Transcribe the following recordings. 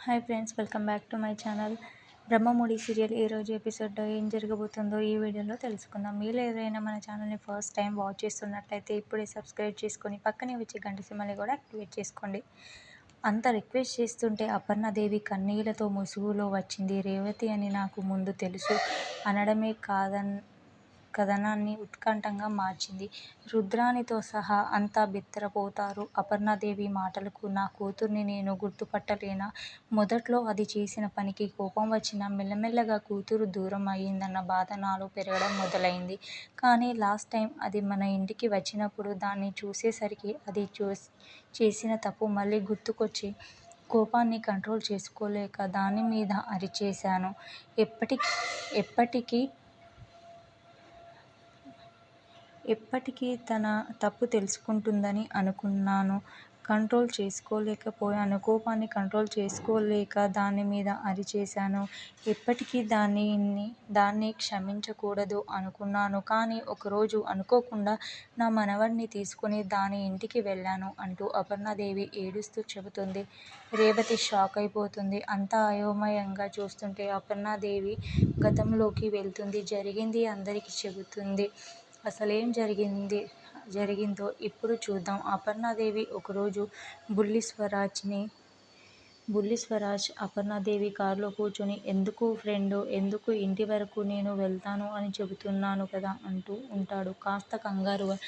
Hi friends, welcome back to my channel. Brahmamudi serial ఈరోజు ఎపిసోడ్లో ఏం జరగబోతుందో ఈ వీడియోలో తెలుసుకుందాం. మీరు ఏదైనా మన ఛానల్ని ఫస్ట్ టైం వాచ్ చేస్తున్నట్లయితే ఇప్పుడే సబ్స్క్రైబ్ చేసుకొని పక్కనే వచ్చే గంట సింబల్ని కూడా యాక్టివేట్ చేసుకోండి. అంత రిక్వెస్ట్ చేస్తుంటే అపర్ణాదేవి కన్నీళ్లతో ముసుగులో వచ్చింది. రేవతి అని నాకు ముందు తెలుసు అనడమే కథనాన్ని ఉత్కంఠంగా మార్చింది. రుద్రానితో సహా అంతా బిత్తరపోతారు. అపర్ణాదేవి మాటలకు నా కూతుర్ని నేను గుర్తుపట్టలేనా? మొదట్లో అది చేసిన పనికి కోపం వచ్చినా మెల్లమెల్లగా కూతురు దూరం అయ్యిందన్న బాధ నాలో పెరగడం మొదలైంది. కానీ లాస్ట్ టైం అది మన ఇంటికి వచ్చినప్పుడు దాన్ని చూసేసరికి అది చేసిన తప్పు మళ్ళీ గుర్తుకొచ్చి కోపాన్ని కంట్రోల్ చేసుకోలేక దాని మీద అరిచేశాను. ఎప్పటికీ తన తప్పు తెలుసుకుంటుందని అనుకున్నాను. కంట్రోల్ చేసుకోలేకపోయాను. కోపాన్ని కంట్రోల్ చేసుకోలేక దాని మీద అరిచేశాను. ఎప్పటికీ దాన్ని క్షమించకూడదు అనుకున్నాను. కానీ ఒకరోజు అనుకోకుండా నా మనవడ్ని తీసుకుని దాని ఇంటికి వెళ్ళాను అంటూ అపర్ణాదేవి ఏడుస్తూ చెబుతుంది. రేవతి షాక్ అయిపోతుంది. అంతా అయోమయంగా చూస్తుంటే అపర్ణాదేవి గతంలోకి వెళ్తుంది. జరిగింది అందరికీ చెబుతుంది. అసలేం జరిగిందో ఇప్పుడు చూద్దాం. అపర్ణాదేవి ఒకరోజు బుల్లి స్వరాజ్ అపర్ణాదేవి కారులో కూర్చొని ఎందుకు ఫ్రెండు, ఎందుకు ఇంటి వరకు నేను వెళ్తాను అని చెబుతున్నాను కదా అంటూ ఉంటాడు కాస్త కంగారుగా.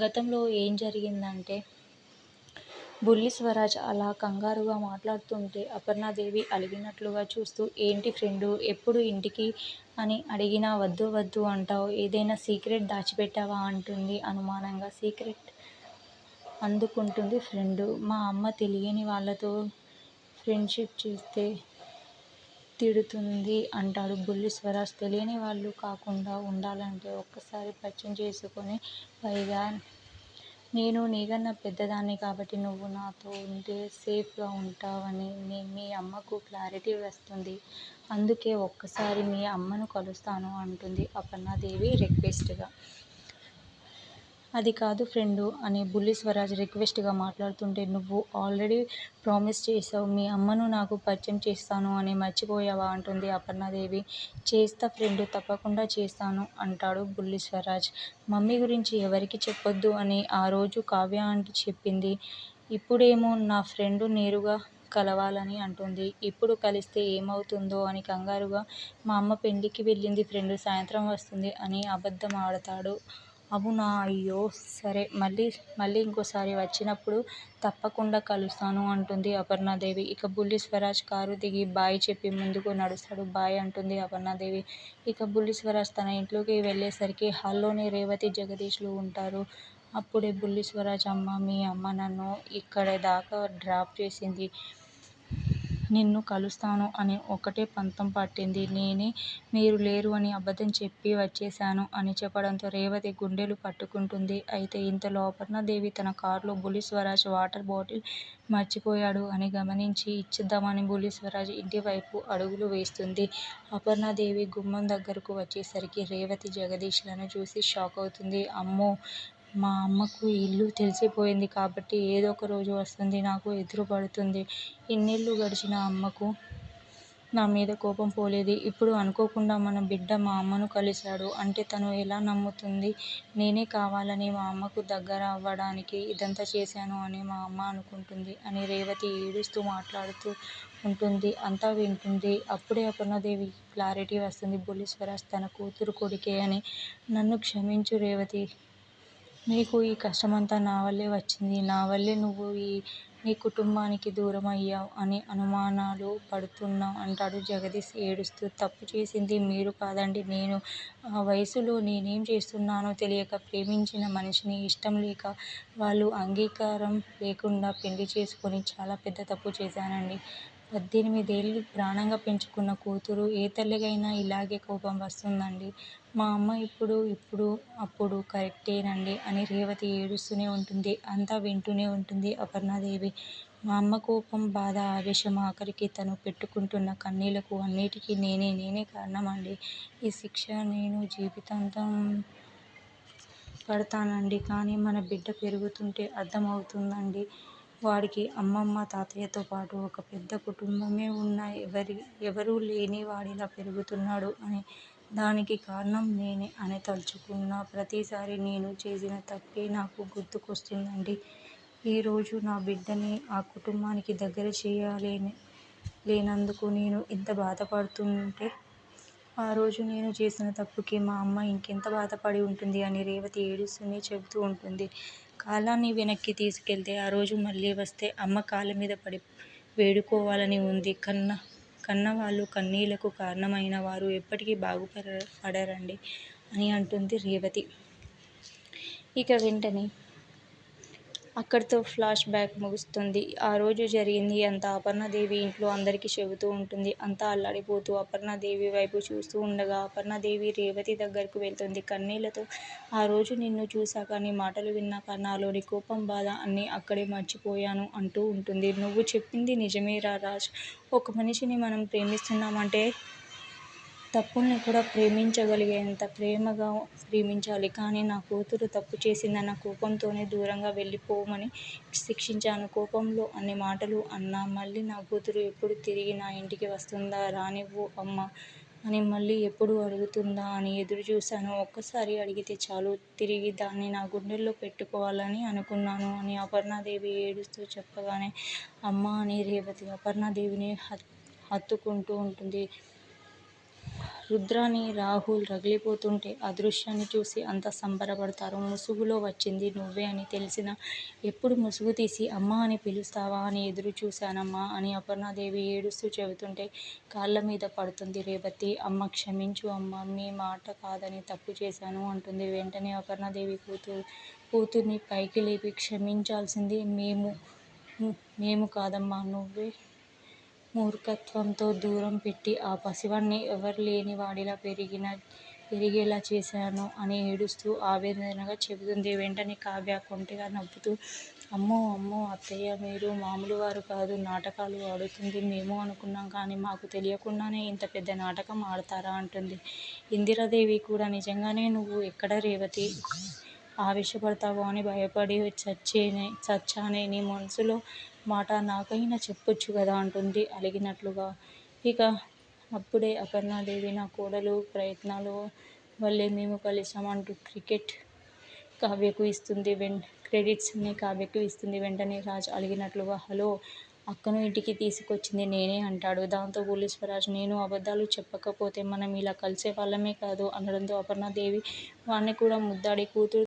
గతంలో ఏం జరిగిందంటే బుల్లి స్వరాజ్ అలా కంగారుగా మాట్లాడుతుంటే అపర్ణాదేవి అలిగినట్లుగా చూస్తూ ఏంటి ఫ్రెండు, ఎప్పుడు ఇంటికి అని అడిగినా వద్దు వద్దు అంటావు. ఏదైనా సీక్రెట్ దాచిపెట్టావా అంటుంది అనుమానంగా. సీక్రెట్ అందుకుంటుంది ఫ్రెండు. మా అమ్మ తెలియని వాళ్ళతో ఫ్రెండ్షిప్ చేస్తే తిడుతుంది అంటాడు బుల్లి స్వరాజ్. తెలియని వాళ్ళు కాకుండా ఉండాలంటే ఒక్కసారి పరిచయం చేసుకొని, పైగా నేను నీకన్నా పెద్దదాన్ని కాబట్టి నువ్వు నాతో ఉంటే సేఫ్గా ఉంటావని మీ అమ్మకు క్లారిటీ వస్తుంది. అందుకే ఒక్కసారి మీ అమ్మను కలుస్తాను అంటుంది అపర్ణాదేవి రిక్వెస్ట్గా. అది కాదు ఫ్రెండు అని బుల్లి స్వరాజ్ రిక్వెస్ట్గా మాట్లాడుతుంటే నువ్వు ఆల్రెడీ ప్రామిస్ చేసావు మీ అమ్మను నాకు పరిచయం చేస్తాను అని, మర్చిపోయావా అంటుంది అపర్ణాదేవి. చేస్తా ఫ్రెండు, తప్పకుండా చేస్తాను అంటాడు బుల్లి స్వరాజ్. మమ్మీ గురించి ఎవరికి చెప్పొద్దు అని ఆ రోజు కావ్య ఆంటీ చెప్పింది. ఇప్పుడేమో నా ఫ్రెండు నేరుగా కలవాలని అంటుంది. ఇప్పుడు కలిస్తే ఏమవుతుందో అని కంగారుగా మా అమ్మ పెళ్ళికి వెళ్ళింది ఫ్రెండు, సాయంత్రం వస్తుంది అని అబద్ధం ఆడతాడు. అవునా, అయ్యో సరే, మళ్ళీ ఇంకోసారి వచ్చినప్పుడు తప్పకుండా కలుస్తాను అంటుంది అపర్ణాదేవి. ఇక బుల్లి స్వరాజ్ కారు దిగి బాయ్ చెప్పి ముందుకు నడుస్తాడు. బాయ్ అంటుంది అపర్ణాదేవి. ఇక బుల్లి స్వరాజ్ తన ఇంట్లోకి వెళ్ళేసరికి హాల్లోనే రేవతి, జగదీష్లు ఉంటారు. అప్పుడే బుల్లి స్వరాజ్ మీ అమ్మ నన్ను ఇక్కడి దాకా డ్రాప్ చేసింది. నిన్ను కలుస్తాను అని ఒకటే పంతం పట్టింది. నేనే మీరు లేరు అని అబద్ధం చెప్పి వచ్చేశాను అని చెప్పడంతో రేవతి గుండెలు పట్టుకుంటుంది. అయితే ఇంతలో అపర్ణాదేవి తన కారులో బుల్లి స్వరాజ్ వాటర్ బాటిల్ మర్చిపోయాడు అని గమనించి ఇచ్చిద్దామని బుల్లి స్వరాజ్ ఇంటి వైపు అడుగులు వేస్తుంది. అపర్ణాదేవి గుమ్మం దగ్గరకు వచ్చేసరికి రేవతి జగదీష్లను చూసి షాక్ అవుతుంది. అమ్మో, మా అమ్మకు ఇల్లు తెలిసిపోయింది కాబట్టి ఏదో ఒక రోజు వస్తుంది, నాకు ఎదురు పడుతుంది. ఇన్నేళ్లు గడిచిన అమ్మకు నా మీద కోపం పోలేదు. ఇప్పుడు అనుకోకుండా మన బిడ్డ మా అమ్మను కలిశాడు అంటే తను ఎలా నమ్ముతుంది? నేనే కావాలని మా అమ్మకు దగ్గర అవ్వడానికి ఇదంతా చేశాను అని మా అమ్మ అనుకుంటుంది అని రేవతి ఏడుస్తూ మాట్లాడుతూ ఉంటుంది. అంతా వింటుంది. అప్పుడే అపర్ణాదేవికి క్లారిటీ వస్తుంది. బుల్లి స్వరాజ్ తన కూతురు కొడుకే అని. నన్ను క్షమించు రేవతి, నీకు ఈ కష్టమంతా నా వల్లే వచ్చింది. నా వల్లే నువ్వు నీ కుటుంబానికి దూరం అయ్యావు అని అనుమానాలు పడుతున్నావు అంటాడు జగదీష్ ఏడుస్తూ. తప్పు చేసింది మీరు కాదండి, నేను. ఆ వయసులో నేనేం చేస్తున్నానో తెలియక ప్రేమించిన మనిషిని ఇష్టం లేక వాళ్ళు అంగీకారం లేకుండా పెళ్లి చేసుకొని చాలా పెద్ద తప్పు చేశానండి. 18 ఏళ్లు ప్రాణంగా పెంచుకున్న కూతురు, ఏ తల్లికైనా ఇలాగే కోపం వస్తుందండి. మా అమ్మ అప్పుడు కరెక్టేనండి అని రేవతి ఏడుస్తూనే ఉంటుంది. అంతా వింటూనే ఉంటుంది అపర్ణాదేవి. మా అమ్మ కోపం, బాధ, ఆవేశం, ఆఖరికి తను పెట్టుకుంటున్న కన్నీళ్లకు అన్నిటికీ నేనే కారణమండి. ఈ శిక్ష నేను జీవితాంతం పడతానండి. కానీ మన బిడ్డ పెరుగుతుంటే అర్థం అవుతుందండి. వాడికి అమ్మమ్మ, తాతయ్యతో పాటు ఒక పెద్ద కుటుంబమే ఉన్నా ఎవరూ లేని వాడిలా పెరుగుతున్నాడు అని దానికి కారణం నేనే అని తలుచుకున్న ప్రతిసారి నేను చేసిన తప్పే నాకు గుర్తుకొస్తుందండి. ఈరోజు నా బిడ్డని ఆ కుటుంబానికి దగ్గర లేనందుకు నేను ఇంత బాధపడుతుంటే ఆ రోజు నేను చేసిన తప్పుకి మా అమ్మ ఇంకెంత బాధపడి ఉంటుంది అని రేవతి ఏడుస్తూనే చెబుతూ ఉంటుంది. కాలాన్ని వెనక్కి తీసుకెళ్తే ఆ రోజు మళ్ళీ వస్తే అమ్మ కాళ్ళ మీద పడి వేడుకోవాలని ఉంది. కన్నవాళ్ళు కన్నీళ్లకు కారణమైన వారు ఎప్పటికీ బాగుపడరండి అని అంటుంది రేవతి. ఇక వెంటనే అక్కడితో ఫ్లాష్ బ్యాక్ ముగుస్తుంది. ఆ రోజు జరిగింది అంతా అపర్ణాదేవి ఇంట్లో అందరికీ చెబుతూ ఉంటుంది. అంతా అల్లాడిపోతూ అపర్ణాదేవి వైపు చూస్తూ ఉండగా అపర్ణాదేవి రేవతి దగ్గరకు వెళ్తుంది. కన్నీళ్లతో ఆ రోజు నిన్ను చూశాక, నీ మాటలు విన్నాక నాలోని కోపం, బాధ అన్నీ అక్కడే మర్చిపోయాను అంటూ ఉంటుంది. నువ్వు చెప్పింది నిజమేరా రాజ్. ఒక మనిషిని మనం ప్రేమిస్తున్నామంటే తప్పుల్ని కూడా ప్రేమించగలిగేంత ప్రేమగా ప్రేమించాలి. కానీ నా కూతురు తప్పు చేసిందన్న కోపంతోనే దూరంగా వెళ్ళిపోమని శిక్షించాను. కోపంలో అన్ని మాటలు అన్నా మళ్ళీ నా కూతురు ఎప్పుడు తిరిగి నా ఇంటికి వస్తుందా, రానివ్వు అమ్మా అని మళ్ళీ ఎప్పుడు అడుగుతుందా అని ఎదురుచూశాను. ఒక్కసారి అడిగితే చాలు, తిరిగి దాన్ని నా గుండెల్లో పెట్టుకోవాలని అనుకున్నాను అని అపర్ణాదేవి ఏడుస్తూ చెప్పగానే అమ్మా అని రేవతి అపర్ణాదేవిని హత్తుకుంటూ ఉంటుంది. రుద్రాని, రాహుల్ రగిలిపోతుంటే ఆ దృశ్యాన్ని చూసి అంతా సంబరపడతారు. ముసుగులో వచ్చింది నువ్వే అని తెలిసినా ఎప్పుడు ముసుగు తీసి అమ్మా అని పిలుస్తావా అని ఎదురు చూశానమ్మా అని అపర్ణాదేవి ఏడుస్తూ చెబుతుంటే కాళ్ళ మీద పడుతుంది రేవతి. అమ్మ క్షమించు అమ్మా, మీ మాట కాదని తప్పు చేశాను అంటుంది. వెంటనే అపర్ణాదేవి కూతుర్ని పైకి లేపి క్షమించాల్సింది మేము కాదమ్మా, నువ్వే మూర్ఖత్వంతో దూరం పెట్టి ఆ పసివాణ్ణి ఎవరూలేని వాడిలా పెరిగేలా చేశాను అని ఏడుస్తూ ఆవేదనగా చెబుతుంది. వెంటనే కావ్య కొంటెగా నవ్వుతూ అమ్మో అమ్మో అత్తయ్య, మీరు మామూలువారు కాదు, నాటకాలు ఆడుతుంది మేము అనుకున్నాం కానీ మాకు తెలియకుండానే ఇంత పెద్ద నాటకం ఆడతారా అంటుంది. ఇందిరాదేవి కూడా నిజంగానే నువ్వు ఎక్కడ రేవతి, ఆవేశపడతావో అని భయపడి చచ్చానే, నీ మనసులో మాట నాకైనా చెప్పొచ్చు కదా అంటుంది అలిగినట్లుగా. ఇక అప్పుడే అపర్ణాదేవి నా కోడలు ప్రయత్నాల వల్లే మేము కలిశాం అంటూ క్రెడిట్స్ అన్ని కావ్యకు ఇస్తుంది. వెంటనే రాజ్ అలిగినట్లుగా హలో, అక్కను ఇంటికి తీసుకొచ్చింది నేనే అంటాడు. దాంతో భువనేశ్వర్ నేను అబద్ధాలు చెప్పకపోతే మనం ఇలా కలిసే వాళ్ళమే కాదు అనడంతో అపర్ణాదేవి వాణ్ణి కూడా ముద్దాడి కూతురు